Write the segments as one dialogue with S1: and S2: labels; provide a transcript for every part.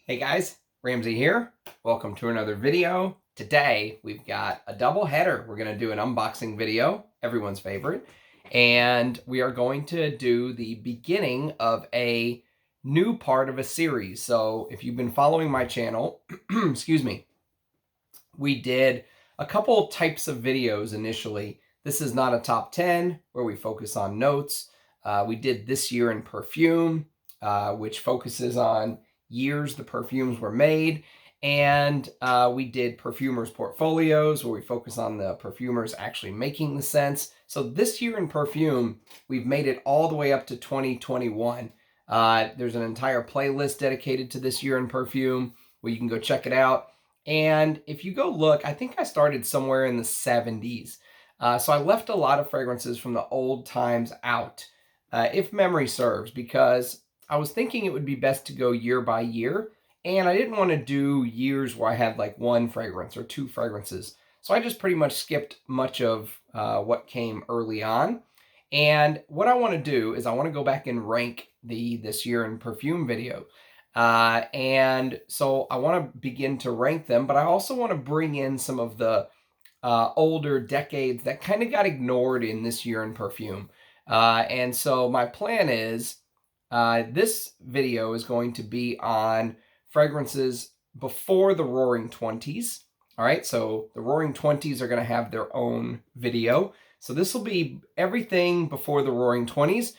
S1: Hey guys, Ramsey here. Welcome to another video. Today we've got a double header. We're going to do an unboxing video, everyone's favorite, and we are going to do the beginning of a new part of a series. So if you've been following my channel, excuse me, we did a couple types of videos initially. This is not a top 10 where we focus on notes. We did this year in perfume, which focuses on years the perfumes were made, and we did perfumers portfolios where we focus on the perfumers actually making the scents. So this year in perfume, we've made it all the way up to 2021. There's an entire playlist dedicated to this year in perfume where you can go check it out. And if you go look, I think I started somewhere in the 70s. So I left a lot of fragrances from the old times out, if memory serves, because I was thinking it would be best to go year by year, and I didn't want to do years where I had like one fragrance or two fragrances. So I just pretty much skipped much of what came early on. And what I want to do is I want to go back and rank this year in perfume video. And so I want to begin to rank them, but I also want to bring in some of the older decades that kind of got ignored in this year in perfume. And so my plan is, this video is going to be on fragrances before the Roaring 20s. All right, so the Roaring 20s are going to have their own video. So this will be everything before the Roaring 20s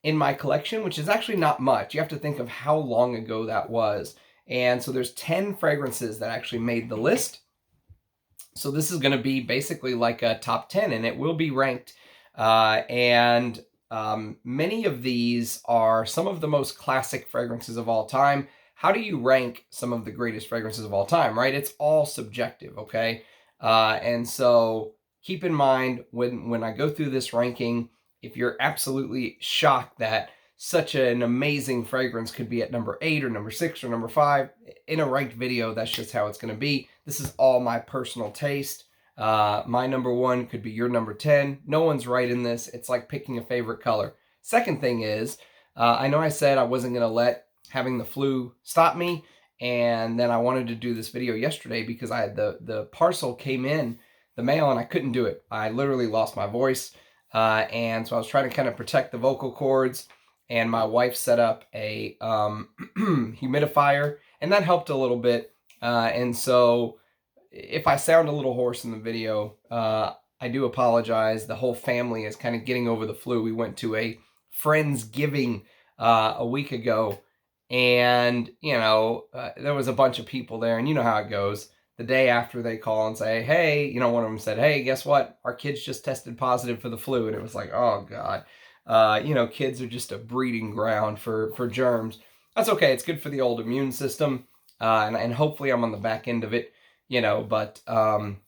S1: in my collection, which is actually not much. You have to think of how long ago that was. And so there's 10 fragrances that actually made the list. So this is going to be basically like a top 10, and it will be ranked. Many of these are some of the most classic fragrances of all time. How do you rank some of the greatest fragrances of all time, right? It's all subjective, okay? And so keep in mind when I go through this ranking, if you're absolutely shocked that such an amazing fragrance could be at number 8 or number 6 or number 5, in a ranked video, that's just how it's going to be. This is all my personal taste. My number 1 could be your number 10. No one's right in this. It's like picking a favorite color. Second thing is, I know I said I wasn't going to let having the flu stop me, and then I wanted to do this video yesterday because I had the parcel came in the mail and I couldn't do it. I literally lost my voice, and so I was trying to kind of protect the vocal cords, and my wife set up a humidifier, and that helped a little bit, and so if I sound a little hoarse in the video, I do apologize. The whole family is kind of getting over the flu. We went to a Friendsgiving a week ago, and, you know, there was a bunch of people there, and you know how it goes. The day after they call and say, hey, you know, one of them said, hey, guess what? Our kids just tested positive for the flu. And it was like, oh, God. You know, kids are just a breeding ground for germs. That's okay. It's good for the old immune system, and hopefully I'm on the back end of it. You know, but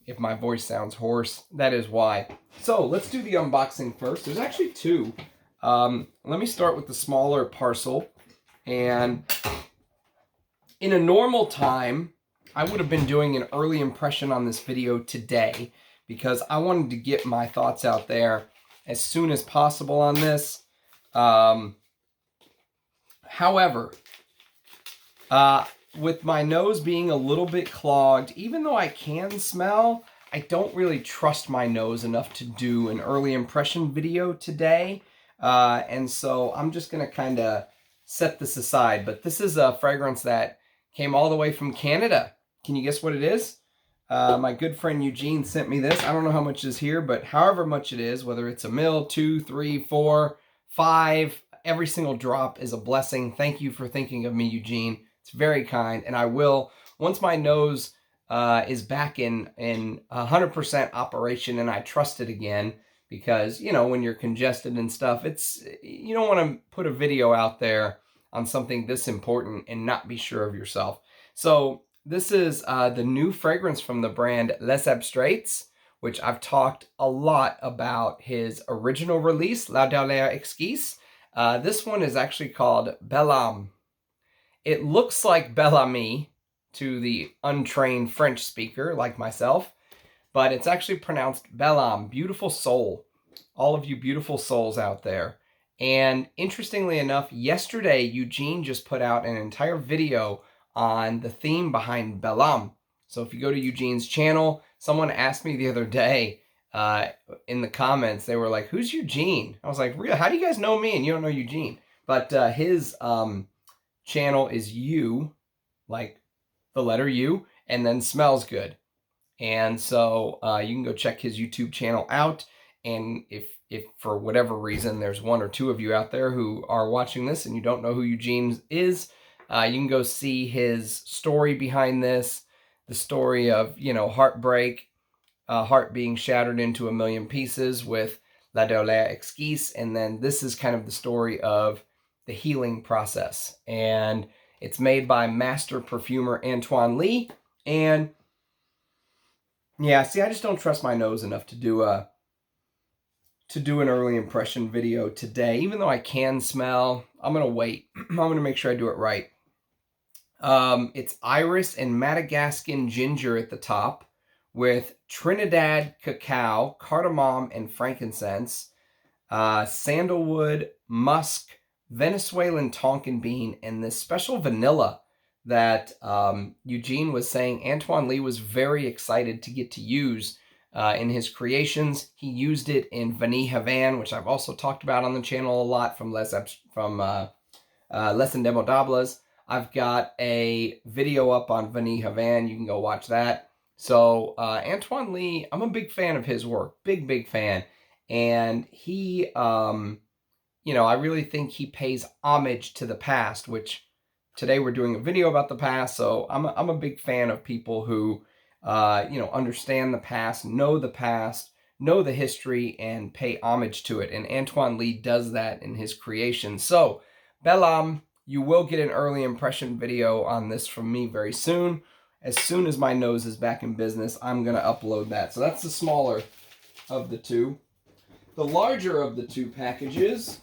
S1: if my voice sounds hoarse, that is why. So let's do the unboxing first. There's actually two. Let me start with the smaller parcel. And in a normal time, I would have been doing an early impression on this video today because I wanted to get my thoughts out there as soon as possible on this. However, with my nose being a little bit clogged, even though I can smell, I don't really trust my nose enough to do an early impression video today. And so I'm just going to kind of set this aside. But this is a fragrance that came all the way from Canada. Can you guess what it is? My good friend Eugene sent me this. I don't know how much is here, but however much it is, whether it's a mil, 2, 3, 4, 5, every single drop is a blessing. Thank you for thinking of me, Eugene. It's very kind, and I will, once my nose is back in 100% operation and I trust it again, because, you know, when you're congested and stuff, you don't want to put a video out there on something this important and not be sure of yourself. So this is the new fragrance from the brand Les Abstraits, which I've talked a lot about his original release, La Dernière Exquise. This one is actually called Belle. It looks like Bel Ami to the untrained French speaker like myself, but it's actually pronounced Belle, beautiful soul. All of you beautiful souls out there. And interestingly enough, yesterday Eugene just put out an entire video on the theme behind Belle. So if you go to Eugene's channel, someone asked me the other day in the comments, they were like, who's Eugene? I was like, really? How do you guys know me and you don't know Eugene? But his channel is U, like the letter U, and then smells good. And so you can go check his YouTube channel out. And if for whatever reason there's one or two of you out there who are watching this and you don't know who Eugene is, you can go see his story behind this, the story of, you know, heartbreak, heart being shattered into a million pieces with La Douleur Exquise. And then this is kind of the story of the healing process. And it's made by master perfumer Antoine Lee. And yeah, see, I just don't trust my nose enough to do an early impression video today. Even though I can smell, I'm going to wait. I'm going to make sure I do it right. It's iris and Madagascan ginger at the top with Trinidad cacao, cardamom, and frankincense, sandalwood, musk, Venezuelan Tonkin bean, and this special vanilla that Eugene was saying Antoine Lee was very excited to get to use in his creations. He used it in Vanille Havane, which I've also talked about on the channel a lot from Les Indemodables. I've got a video up on Vanille Havane. You can go watch that. So Antoine Lee, I'm a big fan of his work. Big fan. And he, you know, I really think he pays homage to the past, which today we're doing a video about the past. So I'm a big fan of people who, you know, understand the past, know the history, and pay homage to it. And Antoine Lee does that in his creation. So, Belle, you will get an early impression video on this from me very soon. As soon as my nose is back in business, I'm going to upload that. So that's the smaller of the two. The larger of the two packages,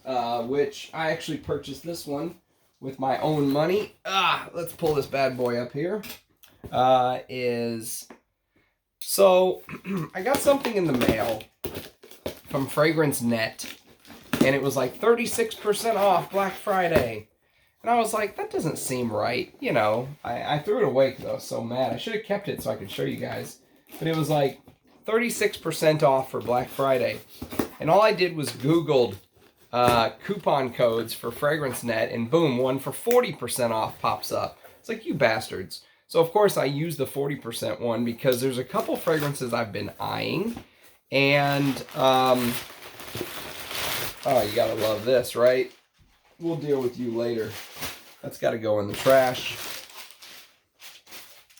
S1: which I actually purchased this one with my own money. Let's pull this bad boy up here. So I got something in the mail from Fragrance Net, and it was like 36% off Black Friday. And I was like, that doesn't seem right. You know, I threw it away because I was so mad. I should have kept it so I could show you guys. But it was like 36% off for Black Friday. And all I did was Googled coupon codes for Fragrance Net, and boom, one for 40% off pops up. It's like, you bastards. So, of course, I used the 40% one because there's a couple fragrances I've been eyeing. And, oh, you gotta love this, right? We'll deal with you later. That's got to go in the trash.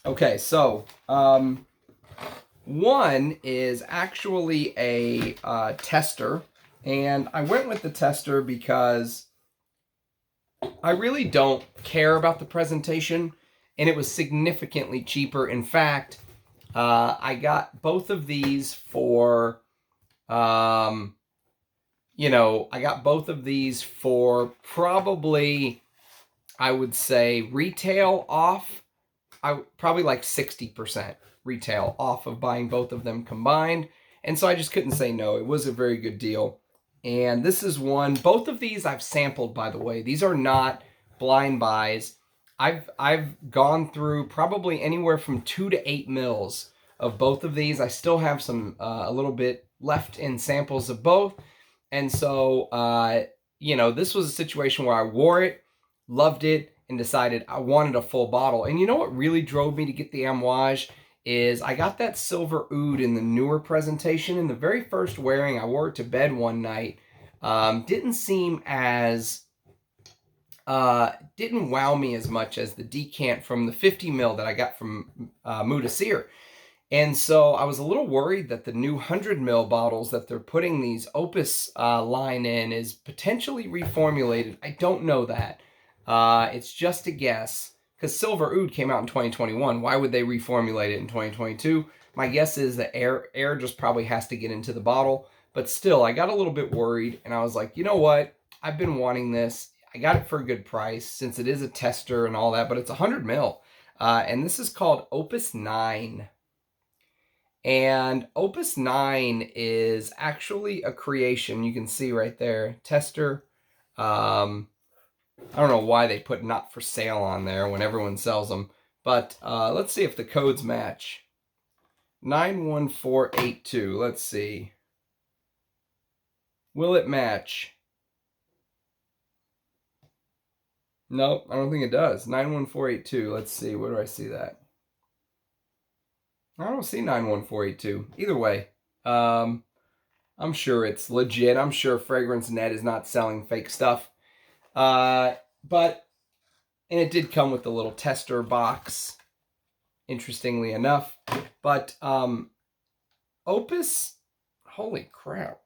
S1: Okay, so one is actually a tester, and I went with the tester because I really don't care about the presentation, and it was significantly cheaper. In fact, I got both of these for you know, I got both of these for probably, I would say, retail off. Probably like 60% retail off of buying both of them combined. And so I just couldn't say no. It was a very good deal. And this is one. Both of these I've sampled, by the way. These are not blind buys. I've gone through probably anywhere from 2 to 8 mils of both of these. I still have some a little bit left in samples of both. And so, you know, this was a situation where I wore it, loved it, and decided I wanted a full bottle. And you know what really drove me to get the Amouage is I got that silver oud in the newer presentation. In the very first wearing, I wore it to bed one night. Didn't seem as, didn't wow me as much as the decant from the 50 mil that I got from Moudasir. And so I was a little worried that the new 100 ml bottles that they're putting these Opus line in is potentially reformulated. I don't know that. It's just a guess, because Silver Oud came out in 2021. Why would they reformulate it in 2022? My guess is that air just probably has to get into the bottle. But still, I got a little bit worried, and I was like, you know what? I've been wanting this. I got it for a good price, since it is a tester and all that, but it's 100 ml. And this is called Opus IX. And Opus IX is actually a creation. You can see right there, tester. I don't know why they put not for sale on there when everyone sells them. But let's see if the codes match. 91482. Let's see. Will it match? Nope, I don't think it does. 91482. Let's see. Where do I see that? I don't see 91482. Either way, I'm sure it's legit. I'm sure Fragrance Net is not selling fake stuff. And it did come with the little tester box, interestingly enough. But Opus, holy crap.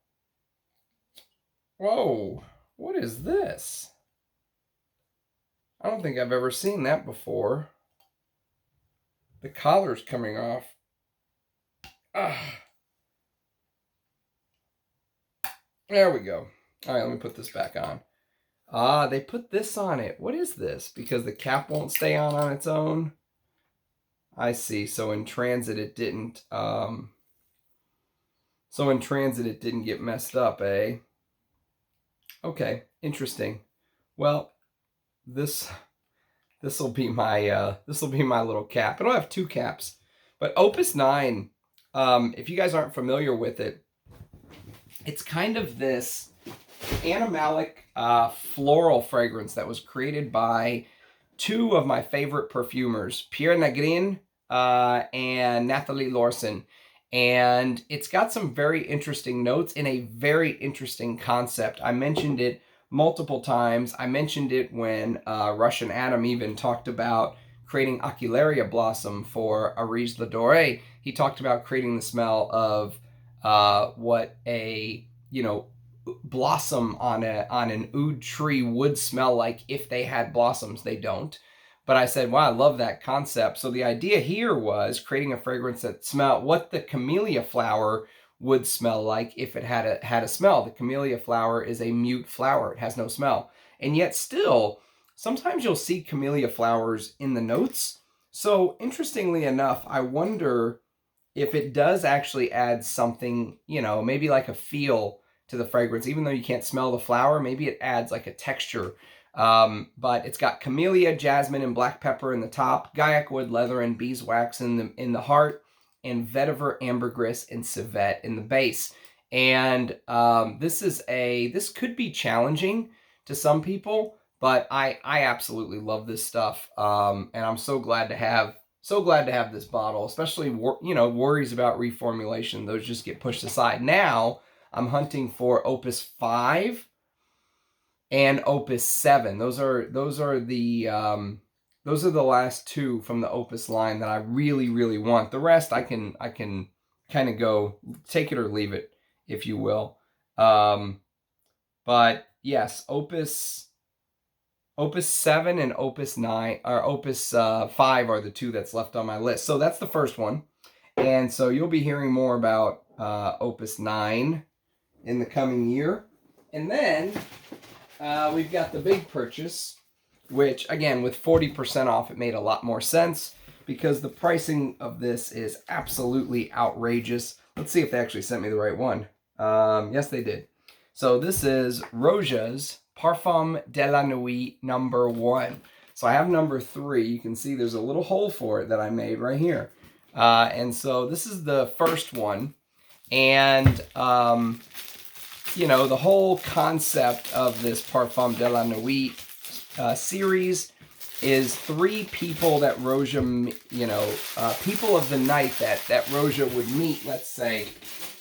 S1: Whoa, what is this? I don't think I've ever seen that before. The collar's coming off. There we go. All right, let me put this back on. They put this on it. What is this? Because the cap won't stay on its own? I see. So in transit it didn't get messed up, eh? Okay, interesting. Well, this will be my little cap. It'll have two caps. But Opus 9, if you guys aren't familiar with it, it's kind of this animalic floral fragrance that was created by two of my favorite perfumers, Pierre Nagrin and Nathalie Lorson. And it's got some very interesting notes in a very interesting concept. I mentioned it multiple times. I mentioned it when Russian Adam even talked about creating Ocularia blossom for Arise La Dorée. He talked about creating the smell of what a, blossom on an oud tree would smell like if they had blossoms. They don't. But I said, wow, I love that concept. So the idea here was creating a fragrance that smelled what the camellia flower would smell like if it had a smell. The camellia flower is a mute flower. It has no smell. And yet still, sometimes you'll see camellia flowers in the notes. So interestingly enough, I wonder if it does actually add something, maybe like a feel to the fragrance. Even though you can't smell the flower, maybe it adds like a texture. But it's got camellia, jasmine, and black pepper in the top, gaiac wood, leather, and beeswax in the heart, and vetiver, ambergris, and civet in the base. And this could be challenging to some people, but I absolutely love this stuff. And I'm so glad to have this bottle, especially worries about reformulation. Those just get pushed aside. Now I'm hunting for Opus 5 and Opus 7. Those are the last two from the Opus line that I really, really want. The rest I can kind of go take it or leave it, if you will. But yes, Opus 7 and Opus 9 or Opus 5 are the two that's left on my list. So that's the first one. And so you'll be hearing more about Opus 9 in the coming year. And then we've got the big purchase, which, again, with 40% off, it made a lot more sense because the pricing of this is absolutely outrageous. Let's see if they actually sent me the right one. Yes, they did. So this is Roja's Parfum de la Nuit number 1. So I have number 3. You can see there's a little hole for it that I made right here. And so this is the first one. And the whole concept of this Parfum de la Nuit series is 3 people that Roja, people of the night that Roja would meet, let's say.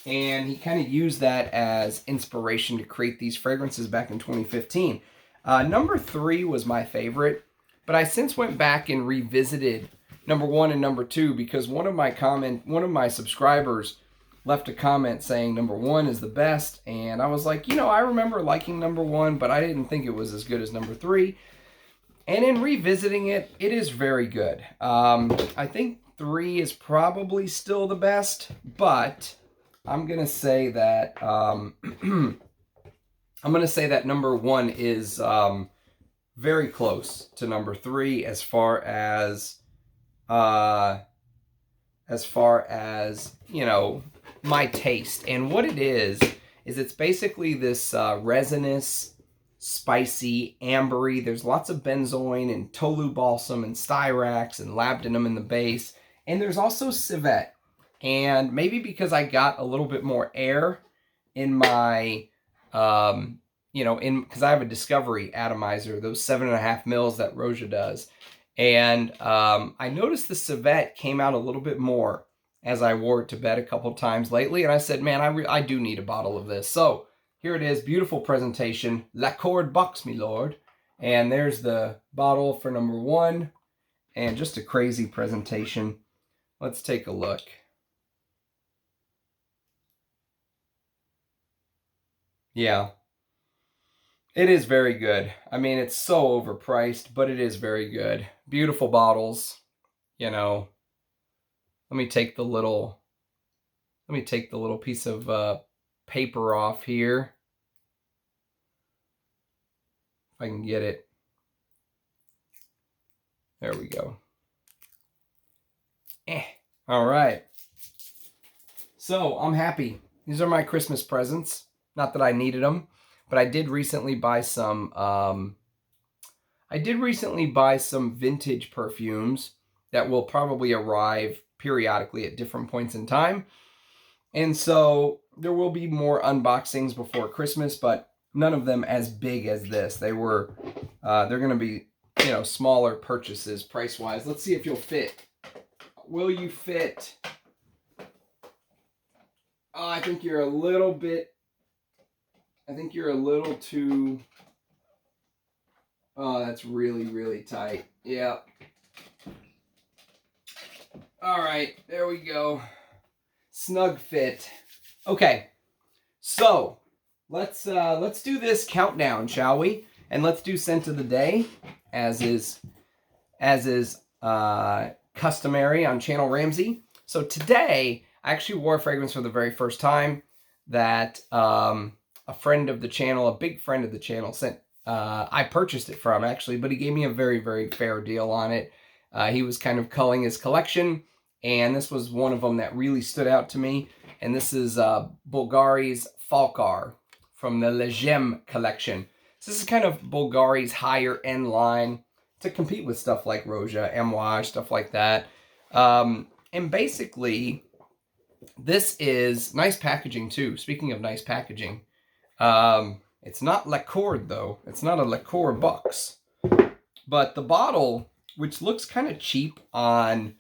S1: And he kind of used that as inspiration to create these fragrances back in 2015. Number 3 was my favorite, but I since went back and revisited number 1 and number 2 because one of my subscribers left a comment saying number 1 is the best, and I was like, I remember liking number 1, but I didn't think it was as good as number 3. And in revisiting it, it is very good. I think 3 is probably still the best, but I'm gonna say that number 1 is very close to number 3 as far as my taste. And what it is it's basically this resinous spicy, ambery. There's lots of benzoin and tolu balsam and styrax and labdanum in the base. And there's also civet. And maybe because I got a little bit more air in my, because I have a Discovery atomizer, those 7.5 mils that Roja does. And I noticed the civet came out a little bit more as I wore it to bed a couple times lately. And I said, man, I do need a bottle of this. So here it is, beautiful presentation. Lacquered box, me lord. And there's the bottle for number 1. And just a crazy presentation. Let's take a look. Yeah. It is very good. I mean, it's so overpriced, but it is very good. Beautiful bottles, you know. Let me take the little piece of paper off here. If I can get it. There we go. All right. So I'm happy. These are my Christmas presents. Not that I needed them, but I did recently buy some. Vintage perfumes that will probably arrive periodically at different points in time, and so there will be more unboxings before Christmas, but none of them as big as this. They're going to be, smaller purchases price wise. Let's see if you'll fit. Will you fit? Oh, I think you're a little too... Oh, that's really, really tight. Yeah. All right, there we go. Snug fit. Okay, so let's do this countdown, shall we? And let's do scent of the day, as is customary on Channel Ramsey. So today, I actually wore a fragrance for the very first time that a friend of the channel, a big friend of the channel, sent. I purchased it from, actually, but he gave me a very, very fair deal on it. He was kind of culling his collection, and this was one of them that really stood out to me. And this is Bulgari's Falkar from the Legem collection. So this is kind of Bulgari's higher end line to compete with stuff like Roja, Amouage, stuff like that. And basically, this is nice packaging too. Speaking of nice packaging, it's not lacquered though. It's not a lacquer box. But the bottle, which looks kind of cheap on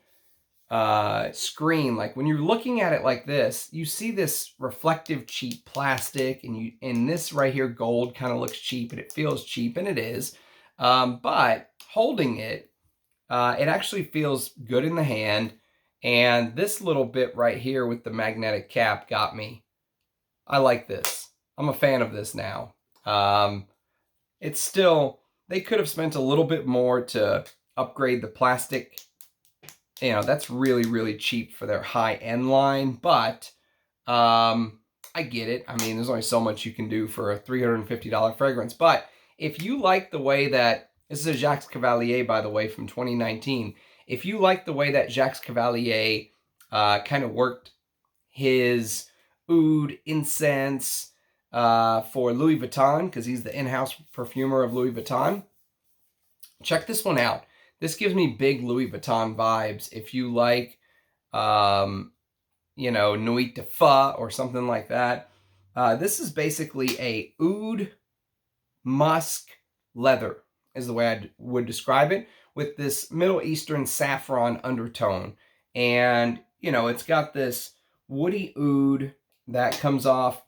S1: screen, like when you're looking at it like this, you see this reflective cheap plastic, and this right here gold kind of looks cheap, and it feels cheap, and it is. But holding it, it actually feels good in the hand. And this little bit right here with the magnetic cap got me. I like this. I'm a fan of this now. It's still, they could have spent a little bit more to upgrade the plastic. That's really, really cheap for their high-end line, but I get it. I mean, there's only so much you can do for a $350 fragrance. But if you like the way that, this is a Jacques Cavalier, by the way, from 2019. If you like the way that Jacques Cavalier kind of worked his oud incense for Louis Vuitton, because he's the in-house perfumer of Louis Vuitton, check this one out. This gives me big Louis Vuitton vibes. If you like, Nuit de Feu or something like that. This is basically a oud musk leather, is the way I would describe it, with this Middle Eastern saffron undertone. And, it's got this woody oud that comes off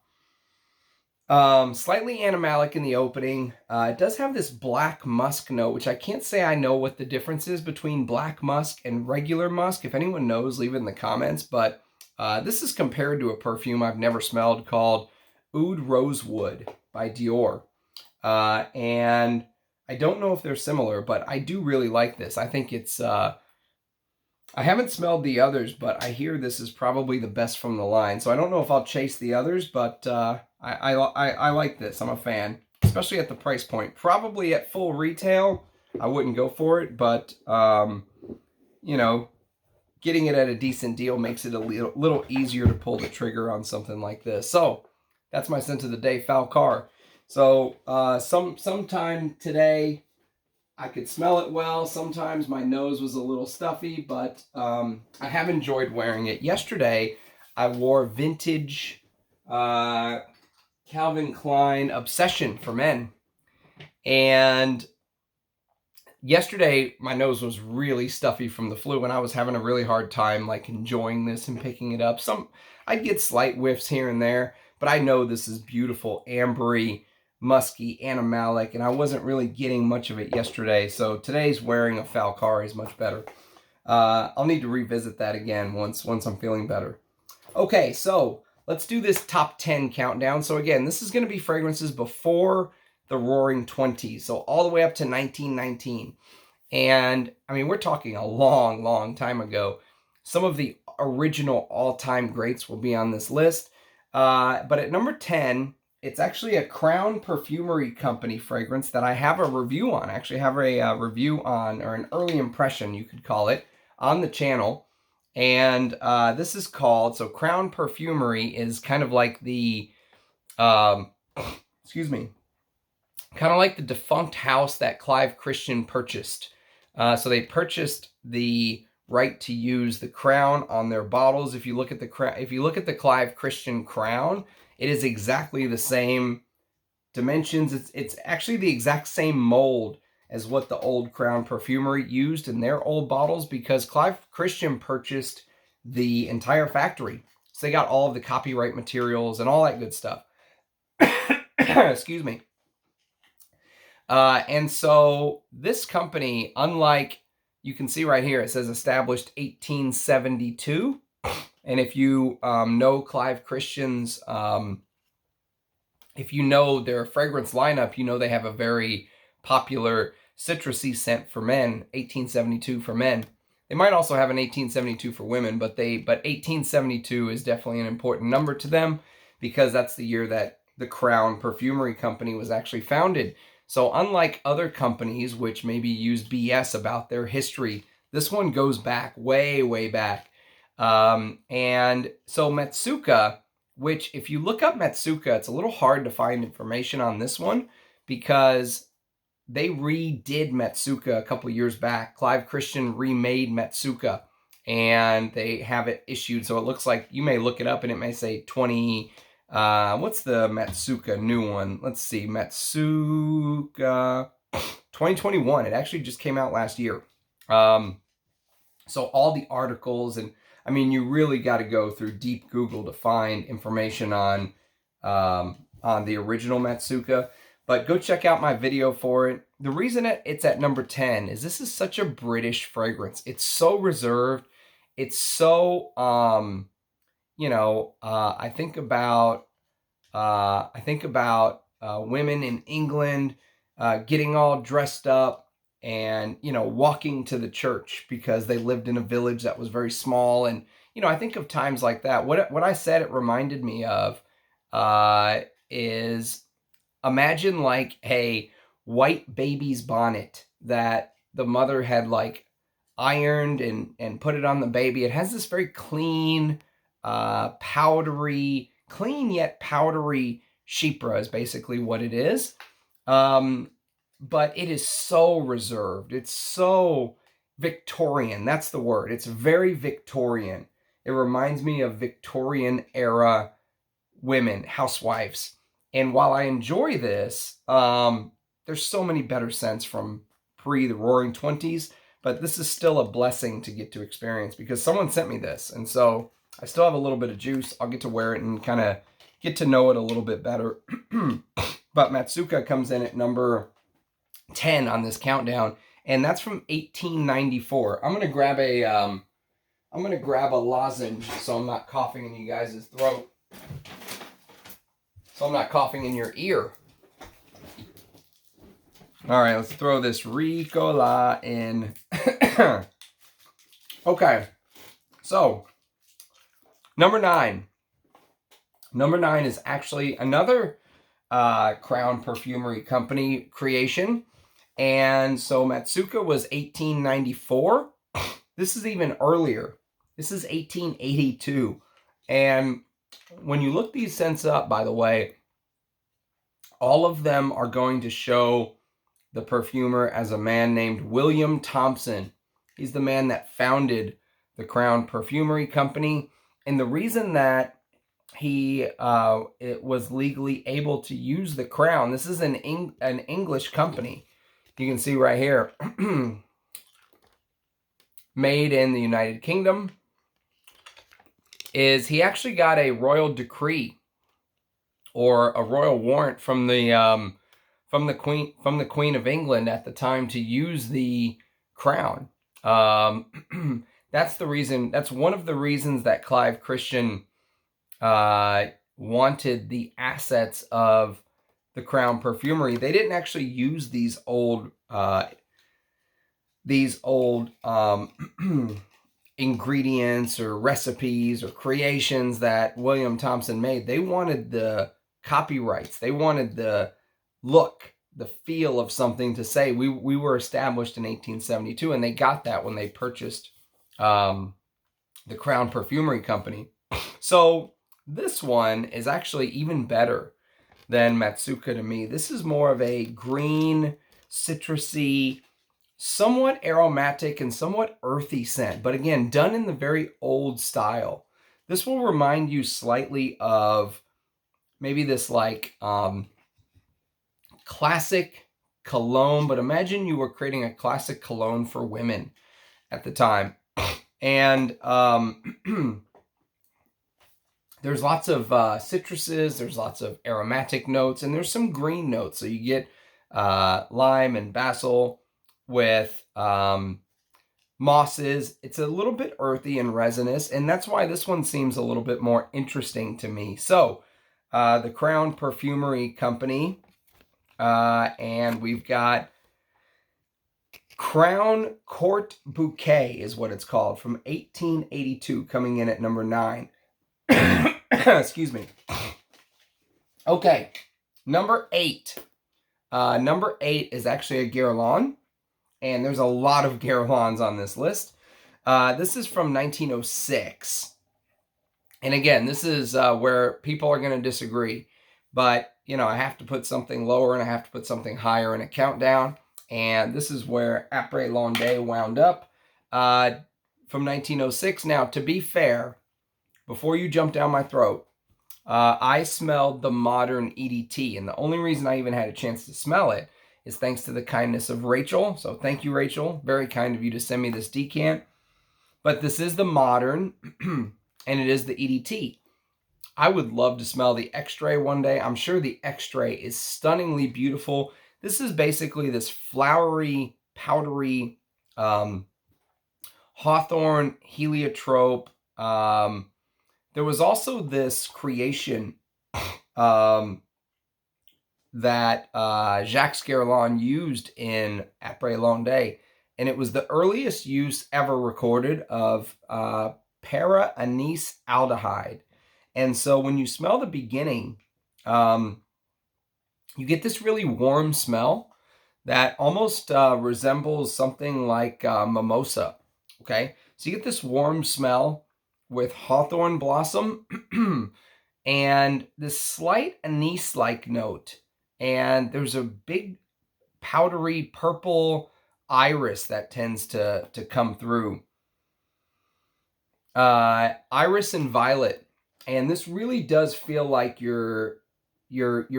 S1: slightly animalic in the opening. It does have this black musk note, which I can't say I know what the difference is between black musk and regular musk. If anyone knows, leave it in the comments. But this is compared to a perfume I've never smelled called Oud Rosewood by Dior. And I don't know if they're similar, but I do really like this. I think it's, I haven't smelled the others, but I hear this is probably the best from the line. So I don't know if I'll chase the others, but I like this. I'm a fan, especially at the price point. Probably at full retail, I wouldn't go for it, but, getting it at a decent deal makes it a little easier to pull the trigger on something like this. So that's my scent of the day, Falkar. So sometime today I could smell it well. Sometimes my nose was a little stuffy, but I have enjoyed wearing it. Yesterday I wore vintage Calvin Klein Obsession for men. And yesterday my nose was really stuffy from the flu, and I was having a really hard time like enjoying this and picking it up. I'd get slight whiffs here and there, but I know this is beautiful, ambery, musky, animalic, and I wasn't really getting much of it yesterday. So today's wearing a Falkar is much better. I'll need to revisit that again once I'm feeling better. Okay, so let's do this top 10 countdown. So again, this is going to be fragrances before the Roaring 20s, so all the way up to 1919. And I mean, we're talking a long, long time ago. Some of the original all-time greats will be on this list. But at number 10, it's actually a Crown Perfumery Company fragrance that I have a review on. I actually have a review on, or an early impression, you could call it, on the channel. And this is called, so Crown Perfumery is kind of like the, excuse me, kind of like the defunct house that Clive Christian purchased. So they purchased the right to use the crown on their bottles. If you look at the Clive Christian crown, it is exactly the same dimensions. It's actually the exact same mold as what the old Crown Perfumery used in their old bottles, because Clive Christian purchased the entire factory. So they got all of the copyright materials and all that good stuff. Excuse me. And so this company, unlike, you can see right here, it says established 1872. And if you know Clive Christian's, if you know their fragrance lineup, you know they have a very popular citrusy scent for men, 1872 for men. They might also have an 1872 for women, but 1872 is definitely an important number to them, because that's the year that the Crown Perfumery Company was actually founded. So unlike other companies which maybe use BS about their history, this one goes back, way, way back. And so Matsukita, which if you look up Matsukita, it's a little hard to find information on this one, because they redid Matsukita a couple years back. Clive Christian remade Matsukita, and they have it issued. So it looks like, you may look it up and it may say 20... what's the Matsukita new one? Let's see, Matsukita 2021. It actually just came out last year. So all the articles, and I mean, you really got to go through deep Google to find information on the original Matsukita. But go check out my video for it. The reason it's at number 10 is this is such a British fragrance. It's so reserved. It's so, you know, I think about women in England getting all dressed up and, you know, walking to the church because they lived in a village that was very small. And, you know, I think of times like that. What I said it reminded me of is, imagine like a white baby's bonnet that the mother had like ironed and put it on the baby. It has this very clean, powdery, clean yet powdery Chypre is basically what it is. But it is so reserved. It's so Victorian. That's the word. It's very Victorian. It reminds me of Victorian era women, housewives. And while I enjoy this, there's so many better scents from the Roaring 20s, but this is still a blessing to get to experience because someone sent me this. And so I still have a little bit of juice. I'll get to wear it and kind of get to know it a little bit better. But Matsukita comes in at number 10 on this countdown, and that's from 1894. I'm gonna grab a lozenge so I'm not coughing in you guys' throat. So I'm not coughing in your ear. All right, let's throw this Ricola in. Okay, so number 9. Number 9 is actually another Crown Perfumery Company creation. And so Matsukita was 1894. This is even earlier. This is 1882. And when you look these scents up, by the way, All of them are going to show the perfumer as a man named William Thompson. He's the man that founded the Crown Perfumery Company. And the reason that he it was legally able to use the Crown, this is an English company. You can see right here, made in the United Kingdom, is he actually got a royal decree or a royal warrant from the Queen of England at the time to use the Crown. That's the reason. That's one of the reasons that Clive Christian wanted the assets of the Crown Perfumery. They didn't actually use these old ingredients or recipes or creations that William Thompson made. They wanted the copyrights. They wanted the look, the feel of something to say we were established in 1872, and they got that when they purchased the Crown Perfumery Company. So this one is actually even better than Matsuka to me. This is more of a green, citrusy, somewhat aromatic and somewhat earthy scent, but again, done in the very old style. This will remind you slightly of maybe this like classic cologne, but imagine you were creating a classic cologne for women at the time. And there's lots of citruses, there's lots of aromatic notes, and there's some green notes. So you get lime and basil with mosses. It's a little bit earthy and resinous, and that's why this one seems a little bit more interesting to me. So the Crown Perfumery Company, and we've got Crown Court Bouquet is what it's called, from 1882, coming in at number 9. Excuse me. Okay, number 8. Number 8 is actually a Guerlain, and there's a lot of Guerlains on this list. This is from 1906. And again, this is where people are going to disagree. But, you know, I have to put something lower and I have to put something higher in a countdown. And this is where Après wound up from 1906. Now, to be fair, before you jump down my throat, I smelled the modern EDT. And the only reason I even had a chance to smell it is thanks to the kindness of Rachel. So thank you, Rachel. Very kind of you to send me this decant. But this is the modern, and it is the EDT. I would love to smell the Extrait one day. I'm sure the Extrait is stunningly beautiful. This is basically this flowery, powdery, hawthorn, heliotrope. There was also this creation that Jacques Guerlain used in Après Londe, and it was the earliest use ever recorded of para-anise aldehyde. And so when you smell the beginning, you get this really warm smell that almost resembles something like mimosa, okay? So you get this warm smell with hawthorn blossom and this slight anise-like note. And there's a big powdery purple iris that tends to come through. Iris and violet. And this really does feel like you're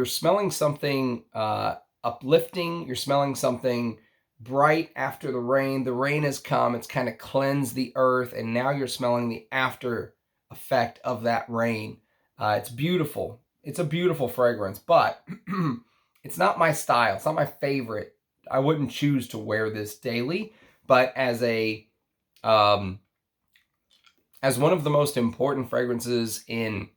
S1: smelling something uplifting. You're smelling something bright after the rain. The rain has come. It's kind of cleansed the earth. And now you're smelling the after effect of that rain. It's beautiful. It's a beautiful fragrance. But it's not my style. It's not my favorite. I wouldn't choose to wear this daily. But as a... as one of the most important fragrances in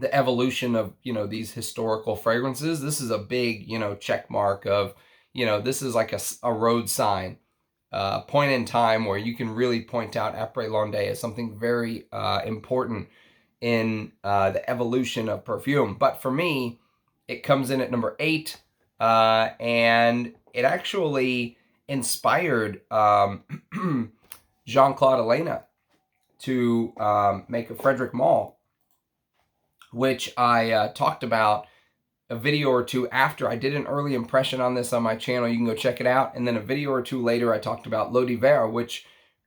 S1: the evolution of, you know, these historical fragrances, this is a big, you know, check mark of, you know, this is like a road sign, point in time where you can really point out Après Londe as something very important in the evolution of perfume. But for me, it comes in at number 8, and it actually inspired Jean-Claude Elena to make a Frederic Malle, which I talked about a video or two after. I did an early impression on this on my channel. You can go check it out. And then a video or two later, I talked about L'Eau d'Hiver, which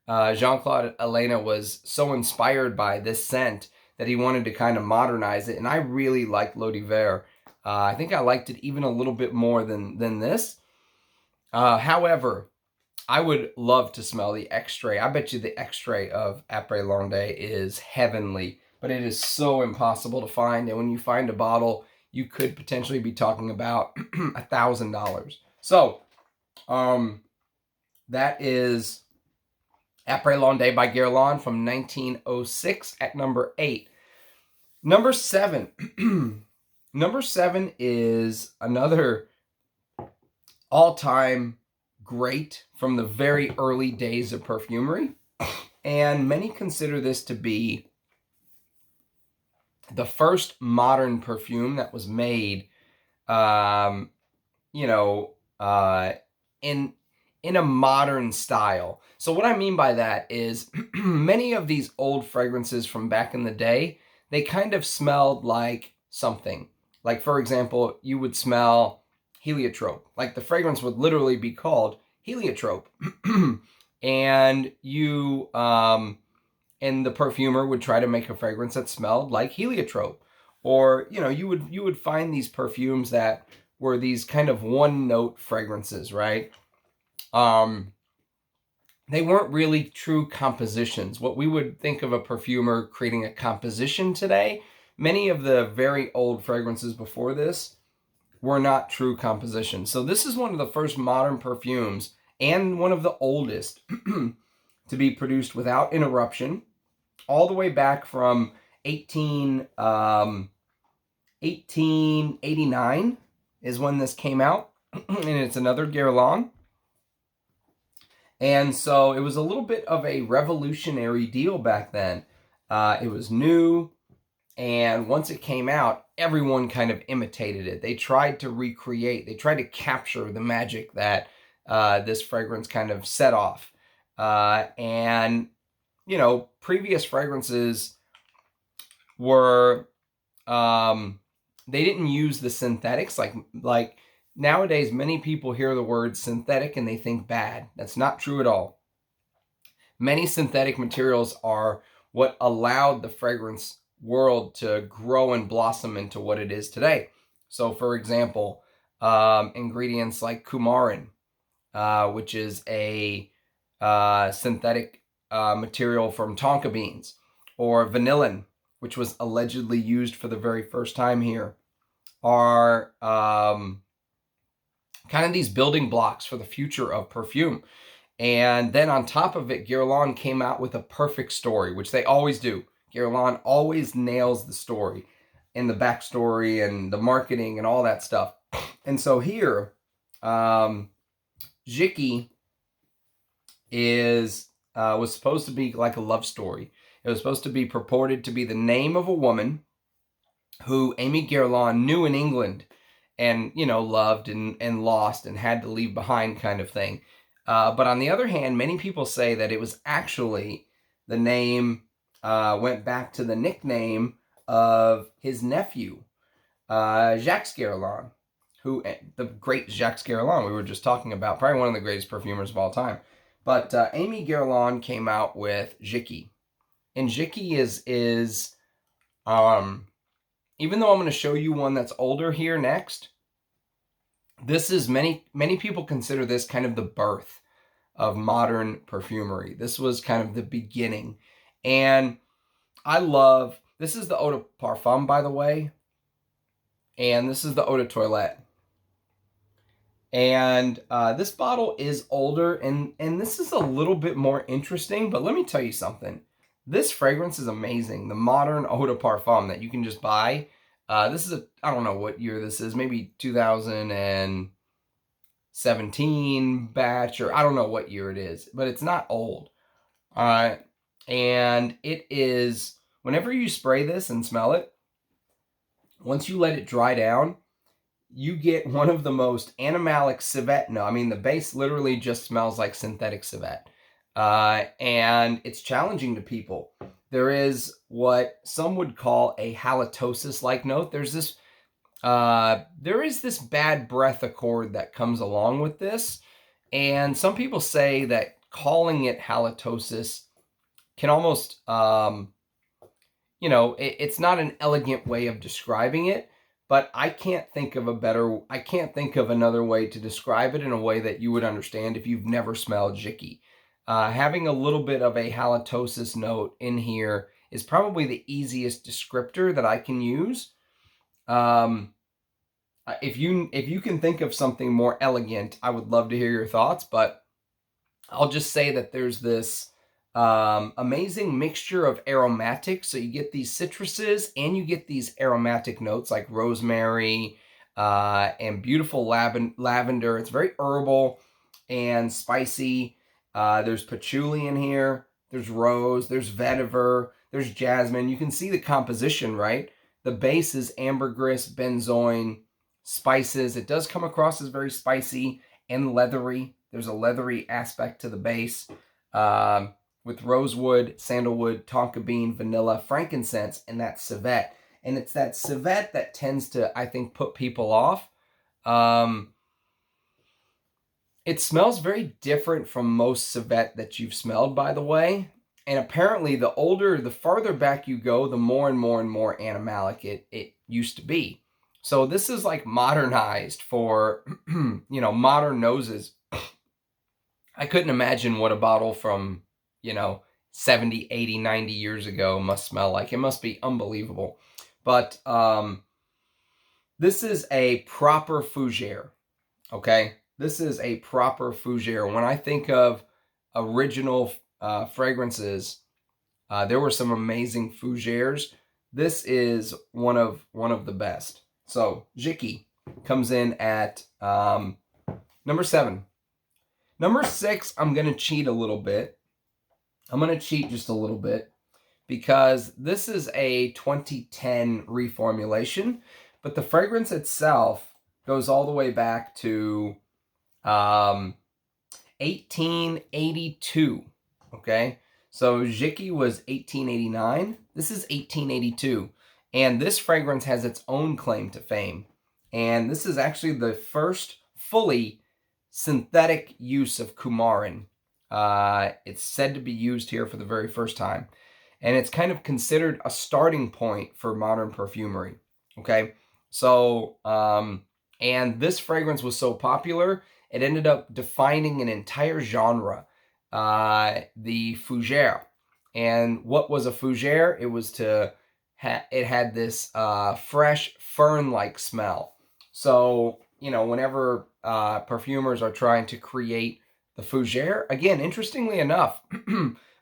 S1: Jean-Claude Elena was so inspired by this scent that he wanted to kind of modernize it. And I really like L'Eau d'Hiver. I think I liked it even a little bit more than this. However, I would love to smell the extrait. I bet you the extrait of Après L'Onde is heavenly, but it is so impossible to find. And when you find a bottle, you could potentially be talking about $1,000. So, that is Après L'Onde by Guerlain from 1906 at number 8. Number 7. Number 7 is another all-time great from the very early days of perfumery. And many consider this to be the first modern perfume that was made, in a modern style. So what I mean by that is many of these old fragrances from back in the day, they kind of smelled like something. Like, for example, you would smell heliotrope. Like, the fragrance would literally be called heliotrope. And you, and the perfumer would try to make a fragrance that smelled like heliotrope. Or, you would find these perfumes that were these kind of one-note fragrances, right? They weren't really true compositions. What we would think of a perfumer creating a composition today, many of the very old fragrances before this were not true compositions. So this is one of the first modern perfumes and one of the oldest to be produced without interruption, all the way back from 1889 is when this came out, and it's another Guerlain. And so it was a little bit of a revolutionary deal back then. It was new, and once it came out, everyone kind of imitated it. They tried to recreate, they tried to capture the magic that this fragrance kind of set off. And, previous fragrances were, they didn't use the synthetics like nowadays. Many people hear the word synthetic and they think bad. That's not true at all. Many synthetic materials are what allowed the fragrance world to grow and blossom into what it is today. So, for example, ingredients like coumarin, which is a synthetic material from tonka beans, or vanillin, which was allegedly used for the very first time here, are kind of these building blocks for the future of perfume. And then on top of it, Guerlain came out with a perfect story, which they always do. Guerlain always nails the story and the backstory and the marketing and all that stuff. And so here, Jicky was supposed to be like a love story. It was supposed to be purported to be the name of a woman who Amy Guerlain knew in England and, loved and lost and had to leave behind, kind of thing. But on the other hand, many people say that it was actually the name went back to the nickname of his nephew, Jacques Guerlain, who, the great Jacques Guerlain we were just talking about, probably one of the greatest perfumers of all time. But Amy Guerlain came out with Jicky. And Jicky is even though I'm going to show you one that's older here next, this is, many people consider this kind of the birth of modern perfumery. This was kind of the beginning. And I love, this is the Eau de Parfum, by the way. And this is the Eau de Toilette. And this bottle is older, and this is a little bit more interesting, but let me tell you something. This fragrance is amazing. The modern Eau de Parfum that you can just buy. This is I don't know what year this is, maybe 2017 batch, or I don't know what year it is, but it's not old. And it is, whenever you spray this and smell it, once you let it dry down, you get one of the most animalic civet. No, I mean, the base literally just smells like synthetic civet. And it's challenging to people. There is what some would call a halitosis-like note. There's this there is this bad breath accord that comes along with this. And some people say that calling it halitosis can almost, you know, it's not an elegant way of describing it, but I can't think of another way to describe it in a way that you would understand if you've never smelled Jicky. Having a little bit of a halitosis note in here is probably the easiest descriptor that I can use. If you can think of something more elegant, I would love to hear your thoughts, but I'll just say that there's this amazing mixture of aromatics. So you get these citruses and you get these aromatic notes like rosemary and beautiful lavender. It's very herbal and spicy. There's patchouli in here. There's rose. There's vetiver. There's jasmine. You can see the composition, right? The base is ambergris, benzoin, spices. It does come across as very spicy and leathery. There's a leathery aspect to the base with rosewood, sandalwood, tonka bean, vanilla, frankincense, and that civet. And it's that civet that tends to, I think, put people off. It smells very different from most civet that you've smelled, by the way. And apparently the farther back you go, the more and more and more animalic it used to be. So this is like modernized for, you know, modern noses. I couldn't imagine what a bottle from, you know, 70, 80, 90 years ago must smell like. It must be unbelievable. But this is a proper Fougère, okay? This is a proper Fougère. When I think of original fragrances, there were some amazing Fougères. This is one of the best. So Jicky comes in at number 7. Number 6, I'm going to cheat a little bit. I'm going to cheat just a little bit because this is a 2010 reformulation, but the fragrance itself goes all the way back to 1882, okay? So Jicky was 1889. This is 1882. And this fragrance has its own claim to fame. And this is actually the first fully synthetic use of coumarin. It's said to be used here for the very first time. And it's kind of considered a starting point for modern perfumery. Okay? So, and this fragrance was so popular, it ended up defining an entire genre, the Fougère. And what was a Fougère? It was it had this fresh fern-like smell. So, you know, whenever perfumers are trying to create the Fougère, again, interestingly enough,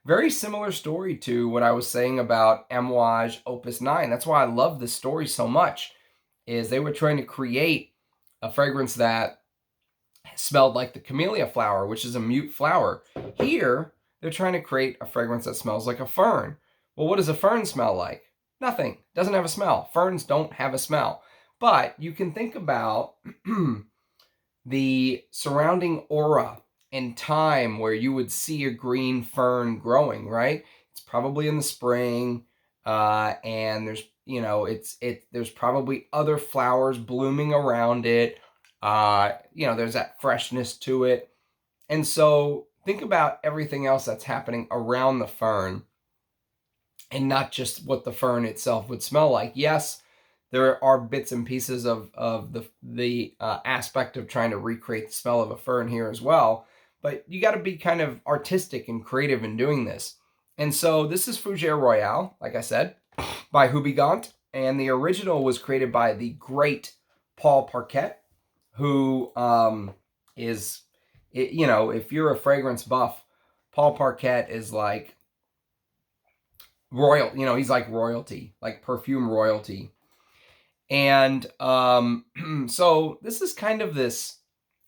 S1: very similar story to what I was saying about Amouage Opus IX. That's why I love this story so much, is they were trying to create a fragrance that smelled like the camellia flower, which is a mute flower. Here, they're trying to create a fragrance that smells like a fern. Well, what does a fern smell like? Nothing. Doesn't have a smell. Ferns don't have a smell. But you can think about the surrounding aura and time where you would see a green fern growing, right? It's probably in the spring, and there's, you know, there's probably other flowers blooming around it. You know, there's that freshness to it. And so think about everything else that's happening around the fern and not just what the fern itself would smell like. Yes, there are bits and pieces of the aspect of trying to recreate the smell of a fern here as well, but you got to be kind of artistic and creative in doing this. And so this is Fougère Royale, like I said, by Houbigant, and the original was created by the great Paul Parquet, who is, you know, if you're a fragrance buff, Paul Parquet is like royal, you know, he's like royalty, like perfume royalty. And so this is kind of this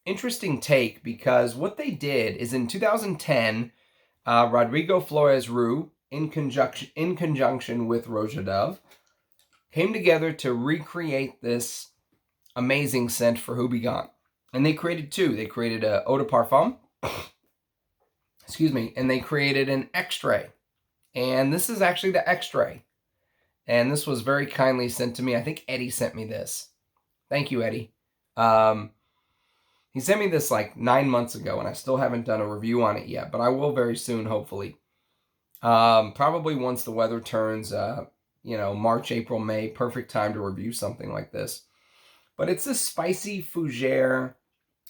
S1: interesting take, because what they did is in 2010, Rodrigo Flores Roux, in conjunction with Roja Dove, came together to recreate this amazing scent for Houbigant. And they created two. They created a eau de parfum, excuse me, and they created an extrait. And this is actually the extrait. And this was very kindly sent to me. I think Eddie sent me this. Thank you, Eddie. He sent me this like 9 months ago, and I still haven't done a review on it yet, but I will very soon, hopefully. Probably once the weather turns, March, April, May, perfect time to review something like this. But it's a spicy fougere.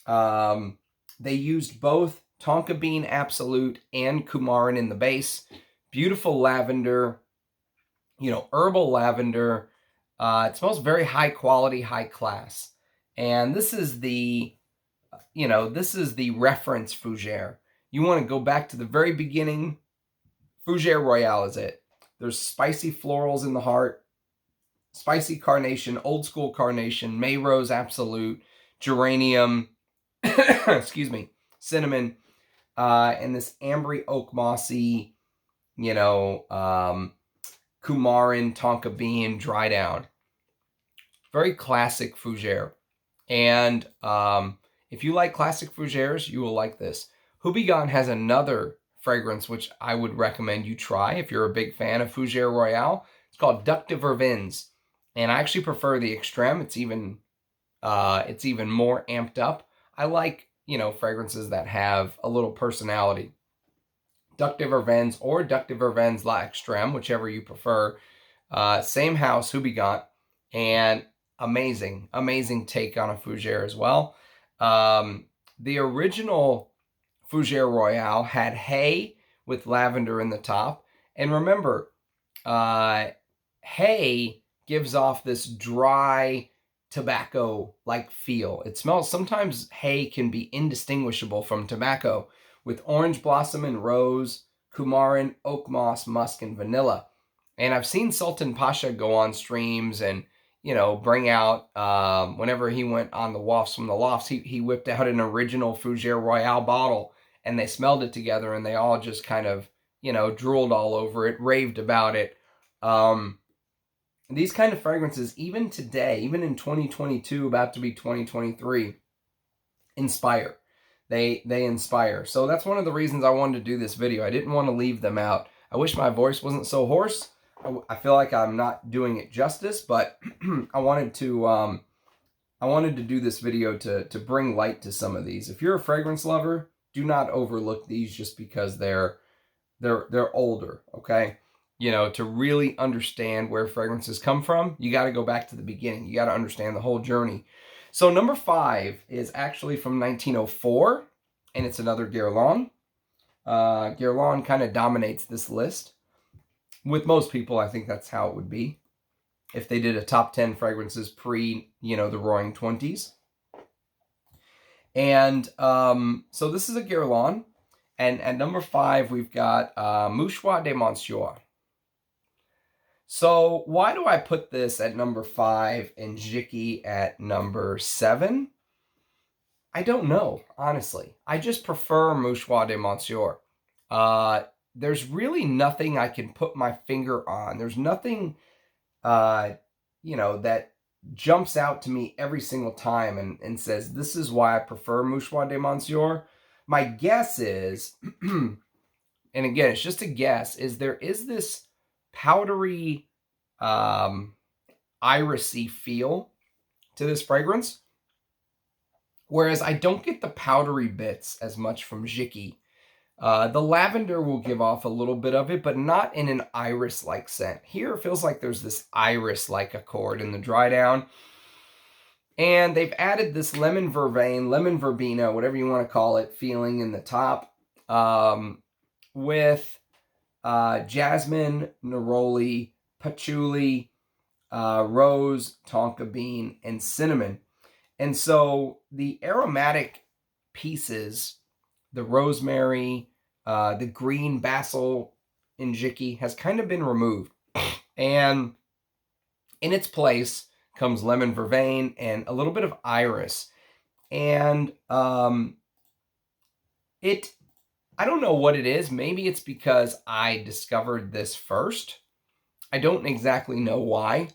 S1: They used both tonka bean absolute and coumarin in the base. Beautiful lavender, herbal lavender. It smells very high quality, high class. And this is the reference fougere. You want to go back to the very beginning. Fougère Royale is it. There's spicy florals in the heart, spicy carnation, old school carnation, May Rose Absolute, geranium, excuse me, cinnamon, and this ambery oak mossy, coumarin, tonka bean, dry down. Very classic fougere. And if you like classic fougères, you will like this. Houbigant has another fragrance which I would recommend you try if you're a big fan of Fougère Royale. It's called Duc de Verveines, and I actually prefer the Extreme. It's even more amped up. I like fragrances that have a little personality. Duc de Verveines or Duc de Verveines La Extreme, whichever you prefer. Same house, Houbigant, and amazing take on a fougere as well. The original Fougère Royale had hay with lavender in the top. And remember, hay gives off this dry tobacco-like feel. It smells, sometimes hay can be indistinguishable from tobacco, with orange blossom and rose, coumarin, oak moss, musk, and vanilla. And I've seen Sultan Pasha go on streams and bring out, whenever he went on the wafts from the lofts, he whipped out an original Fougère Royale bottle, and they smelled it together, and they all just kind of, drooled all over it, raved about it. These kind of fragrances, even today, even in 2022, about to be 2023, inspire. They inspire. So that's one of the reasons I wanted to do this video. I didn't want to leave them out. I wish my voice wasn't so hoarse. I feel like I'm not doing it justice, but I wanted to do this video to bring light to some of these. If you're a fragrance lover, do not overlook these just because they're older, okay? To really understand where fragrances come from, you got to go back to the beginning. You got to understand the whole journey. So number 5 is actually from 1904, and it's another Guerlain. Guerlain kind of dominates this list. With most people, I think that's how it would be if they did a top 10 fragrances pre, the Roaring 20s. And so this is a Guerlain. And at number 5, we've got Mushwa de Monsieur. So why do I put this at number 5 and Jicky at number 7? I don't know, honestly. I just prefer Mushwa de Monsieur. There's really nothing I can put my finger on. There's nothing, that jumps out to me every single time and says, this is why I prefer Mushwa de Monsieur. My guess is, and again, it's just a guess, is there is this powdery, irisy feel to this fragrance. Whereas I don't get the powdery bits as much from Jicky. The lavender will give off a little bit of it, but not in an iris-like scent. Here it feels like there's this iris-like accord in the dry down. And they've added this lemon vervain, lemon verbena, whatever you want to call it, feeling in the top, with jasmine, neroli, patchouli, rose, tonka bean, and cinnamon. And so the aromatic pieces, the rosemary, the green basil in Jicky has kind of been removed. And in its place comes lemon vervain and a little bit of iris. And I don't know what it is. Maybe it's because I discovered this first. I don't exactly know why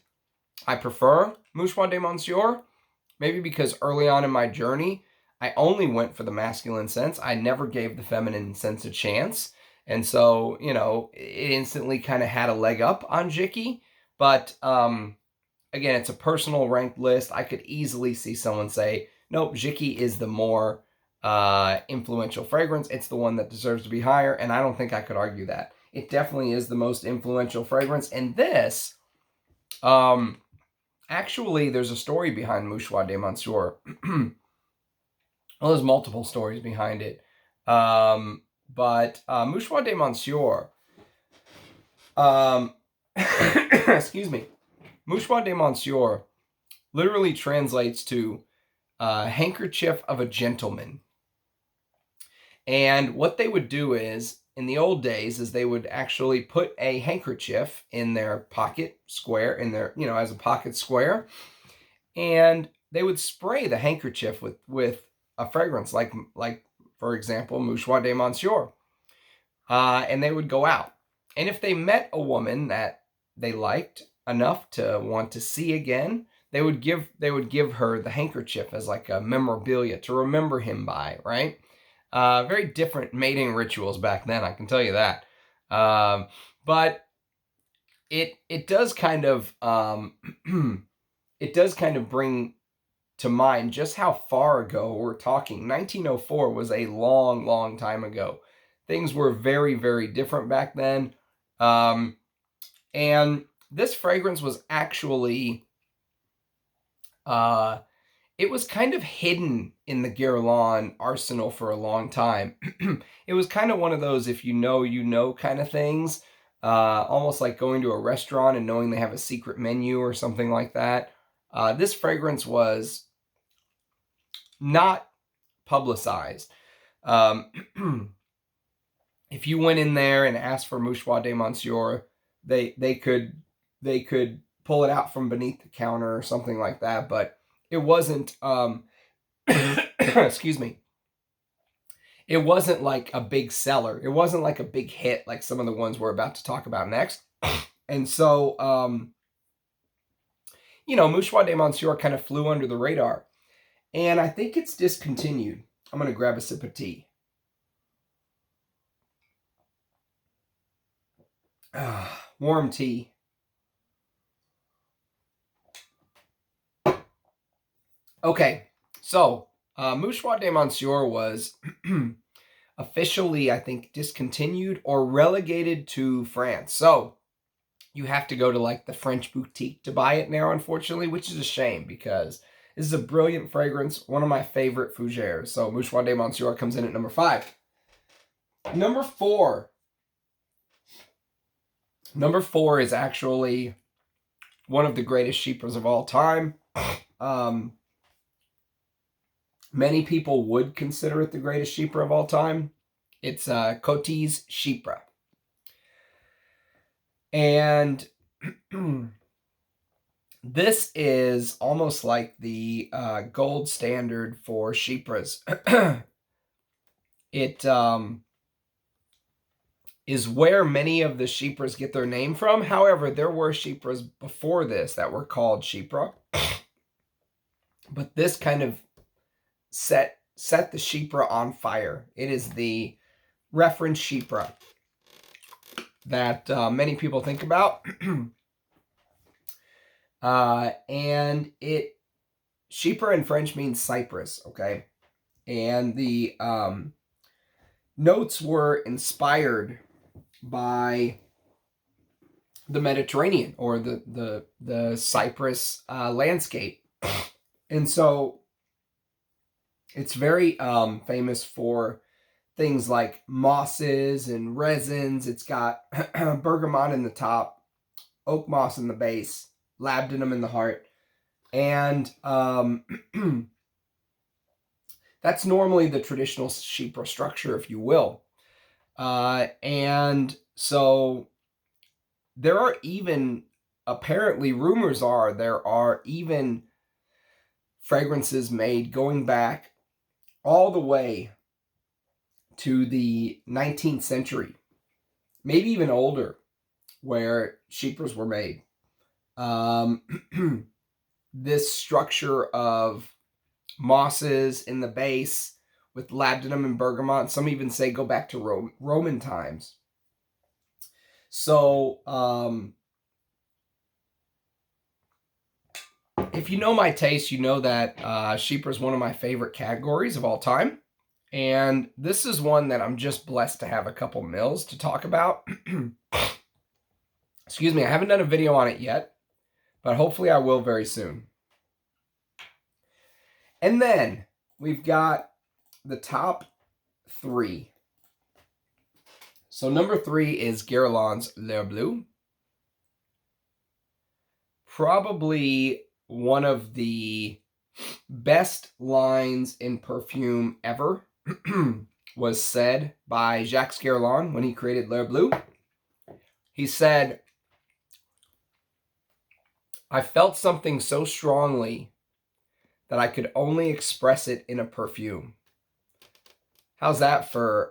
S1: I prefer Mushwa de Monsieur. Maybe because early on in my journey, I only went for the masculine scents. I never gave the feminine scents a chance. And so, it instantly kind of had a leg up on Jicky. But again, it's a personal ranked list. I could easily see someone say, nope, Jicky is the more influential fragrance. It's the one that deserves to be higher, and I don't think I could argue that. It definitely is the most influential fragrance. And this, actually, there's a story behind Mushwa de Monsieur. Well, there's multiple stories behind it. But Mushwa de Monsieur, excuse me, Mushwa de Monsieur literally translates to handkerchief of a gentleman. And what they would do is, in the old days, is they would actually put a handkerchief in their pocket square, in their, you know, as a pocket square, and they would spray the handkerchief with a fragrance, like for example, Mushwa de Monsieur, and they would go out. And if they met a woman that they liked enough to want to see again, they would give her the handkerchief as like a memorabilia to remember him by, right? Very different mating rituals back then, I can tell you that. But it does kind of it does kind of bring to mind just how far ago we're talking. 1904 was a long, long time ago. Things were very, very different back then. And this fragrance was actually, it was kind of hidden in the Guerlain arsenal for a long time. It was kind of one of those if you know kind of things. Almost like going to a restaurant and knowing they have a secret menu or something like that. This fragrance was not publicized. If you went in there and asked for Mushwa de Monsieur, they could pull it out from beneath the counter or something like that, but it wasn't excuse me. It wasn't like a big seller. It wasn't like a big hit like some of the ones we're about to talk about next. And so you know, Mushwa de Monsieur kind of flew under the radar. And I think it's discontinued. I'm going to grab a sip of tea. Warm tea. Okay, so Mushwa de Monsieur was officially, I think, discontinued or relegated to France. So you have to go to like the French boutique to buy it now, unfortunately, which is a shame because this is a brilliant fragrance, one of my favorite Fougères. So Mushwa de Monsieur comes in at number 5. Number 4. Number 4 is actually one of the greatest Chypres of all time. Many people would consider it the greatest Chypre of all time. It's Coty's Chypre. And this is almost like the gold standard for Chypres. It is where many of the Chypres get their name from. However, there were Chypres before this that were called Chypre. But this kind of set the Chypre on fire. It is the reference Chypre that many people think about. And Chypre in French means cypress, okay? And the notes were inspired by the Mediterranean or the Cyprus landscape. And so it's very famous for things like mosses and resins. It's got bergamot in the top, oak moss in the base, labdanum in the heart. And that's normally the traditional Chypre structure, if you will. And so there are even, apparently rumors are, there are even fragrances made going back all the way to the 19th century, maybe even older, where Chypres were made. This structure of mosses in the base with labdanum and bergamot. Some even say go back to Roman times. So If you know my taste, you know that Chypre is one of my favorite categories of all time. And this is one that I'm just blessed to have a couple mils to talk about. Excuse me, I haven't done a video on it yet, but hopefully I will very soon. And then we've got the top 3. So number 3 is Guerlain's Blue. Probably one of the best lines in perfume ever was said by Jacques Guerlain when he created Blue. He said, "I felt something so strongly that I could only express it in a perfume." How's that for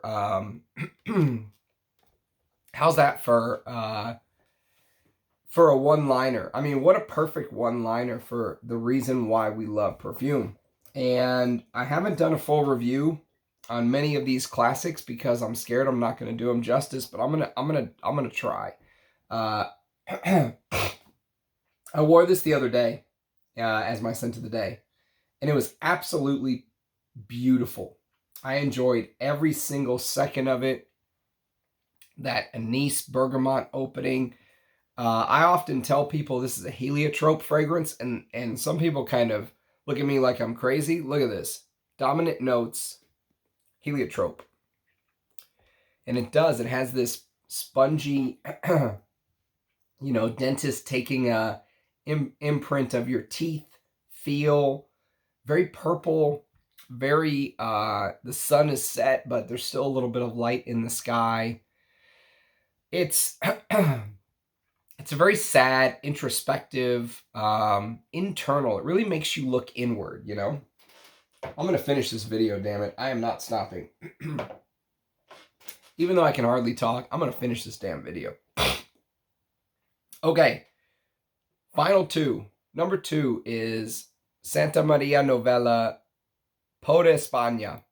S1: for a one-liner? I mean, what a perfect one-liner for the reason why we love perfume. And I haven't done a full review on many of these classics because I'm scared I'm not going to do them justice, but I'm gonna try. I wore this the other day as my scent of the day, and it was absolutely beautiful. I enjoyed every single second of it. That anise bergamot opening. I often tell people this is a heliotrope fragrance, and some people kind of look at me like I'm crazy. Look at this. Dominant notes, heliotrope. And it does. It has this spongy, you know, dentist taking a imprint of your teeth feel. Very purple. Very, the sun is set, but there's still a little bit of light in the sky. It's it's a very sad, introspective, internal. It really makes you look inward, you know? I'm going to finish this video, damn it. I am not stopping. Even though I can hardly talk, I'm going to finish this damn video. Okay. Final 2. Number 2 is Santa Maria Novella Pote Espana.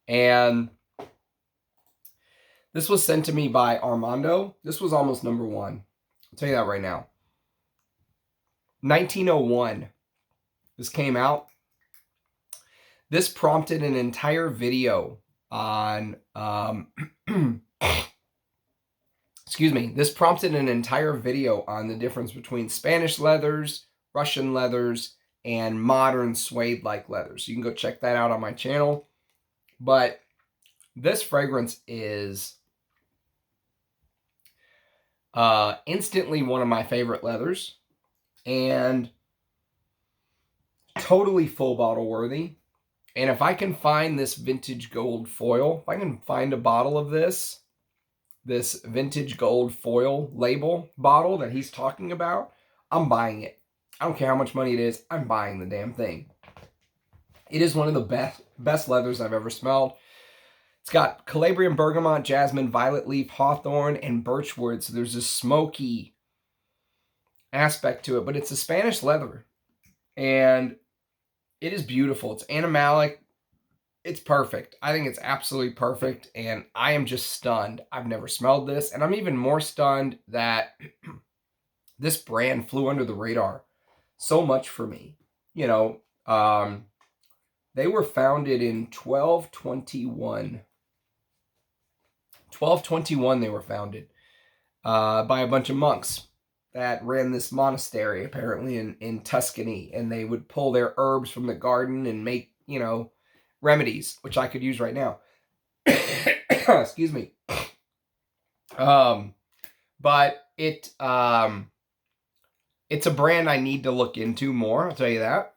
S1: And this was sent to me by Armando. This was almost number 1. I'll tell you that right now. 1901. This came out. This prompted an entire video on... excuse me. This prompted an entire video on the difference between Spanish leathers, Russian leathers, and modern suede-like leathers. You can go check that out on my channel. But this fragrance is instantly one of my favorite leathers, and totally full bottle worthy. And if I can find this vintage gold foil, if I can find a bottle of this vintage gold foil label bottle that he's talking about, I'm buying it. I don't care how much money it is, I'm buying the damn thing. It is one of the best leathers I've ever smelled. It's got Calabrian bergamot, jasmine, violet leaf, hawthorn, and birchwood. So there's a smoky aspect to it, but it's a Spanish leather. And it is beautiful. It's animalic. It's perfect. I think it's absolutely perfect. And I am just stunned. I've never smelled this. And I'm even more stunned that this brand flew under the radar so much for me. You know, they were founded in 1221. 1221 they were founded by a bunch of monks that ran this monastery apparently in Tuscany, and they would pull their herbs from the garden and make, you know, remedies, which I could use right now. Excuse me. But it's a brand I need to look into more, I'll tell you that.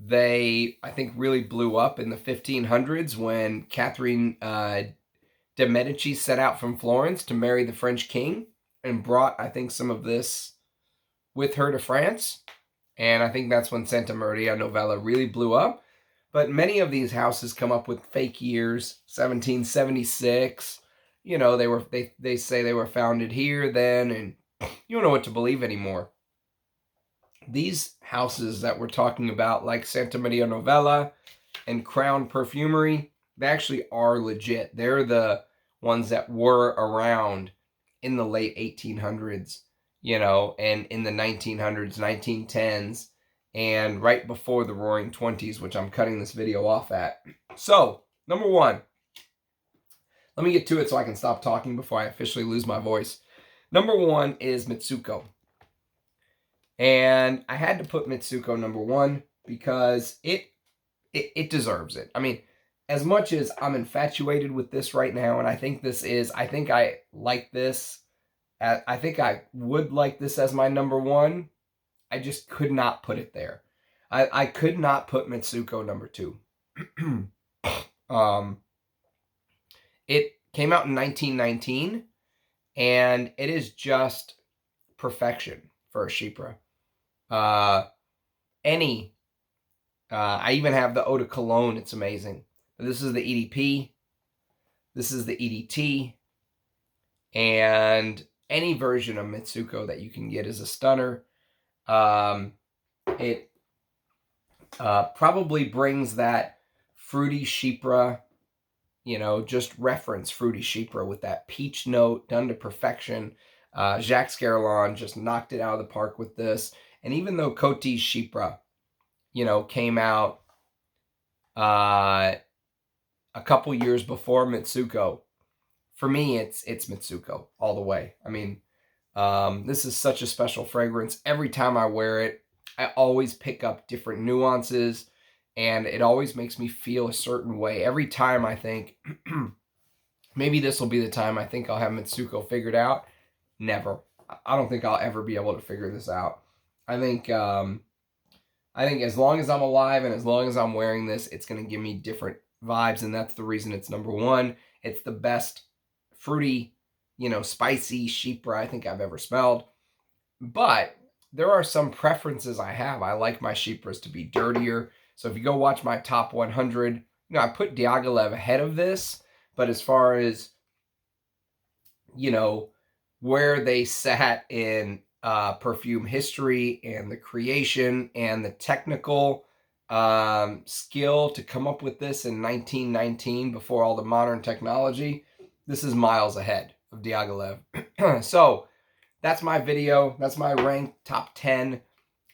S1: They, I think, really blew up in the 1500s when Catherine de Medici set out from Florence to marry the French king and brought, I think, some of this with her to France. And I think that's when Santa Maria Novella really blew up. But many of these houses come up with fake years, 1776. You know, they say they were founded here, then, and you don't know what to believe anymore. These houses that we're talking about, like Santa Maria Novella and Crown Perfumery, they actually are legit. They're the ones that were around in the late 1800s. you know, and in the 1900s, 1910s, and right before the Roaring 20s, which I'm cutting this video off at. So, number one, let me get to it so I can stop talking before I officially lose my voice. Number one is Mitsuko. And I had to put Mitsuko number one because it deserves it. I mean, as much as I'm infatuated with this right now, and I think I like this, I think I would like this as my number one, I just could not put it there. I could not put Mitsuko number two. It came out in 1919, and it is just perfection for a Chypre. I even have the Eau de Cologne. It's amazing. This is the EDP. This is the EDT. And any version of Mitsuko that you can get is a stunner. It probably brings that fruity Chypre, you know, just reference fruity Chypre with that peach note done to perfection. Jacques Guerlain just knocked it out of the park with this. And even though Coty's Chypre, you know, came out a couple years before Mitsuko, for me, it's Mitsuko all the way. I mean, this is such a special fragrance. Every time I wear it, I always pick up different nuances, and it always makes me feel a certain way. Every time I think, maybe this will be the time I think I'll have Mitsuko figured out. Never. I don't think I'll ever be able to figure this out. I think as long as I'm alive and as long as I'm wearing this, it's going to give me different vibes, and that's the reason it's number one. It's the best fruity, you know, spicy Chypre I think I've ever smelled. But there are some preferences I have. I like my Chypres to be dirtier. So if you go watch my top 100, you know, I put Diaghilev ahead of this, but as far as, you know, where they sat in perfume history and the creation and the technical skill to come up with this in 1919 before all the modern technology, this is miles ahead of Diaghilev. So that's my video. That's my ranked top 10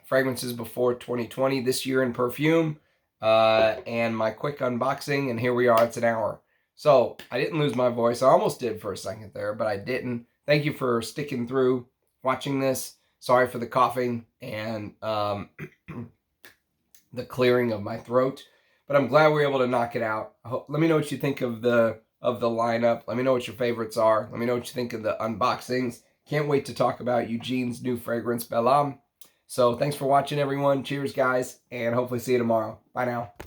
S1: fragrances before 2020 this year in perfume, and my quick unboxing, and here we are. It's an hour. So I didn't lose my voice. I almost did for a second there, but I didn't. Thank you for sticking through watching this. Sorry for the coughing and the clearing of my throat, but I'm glad we were able to knock it out. Let me know what you think of the lineup. Let me know what your favorites are. Let me know what you think of the unboxings. Can't wait to talk about Eugene's new fragrance, Belle. So thanks for watching, everyone. Cheers, guys, and hopefully see you tomorrow. Bye now.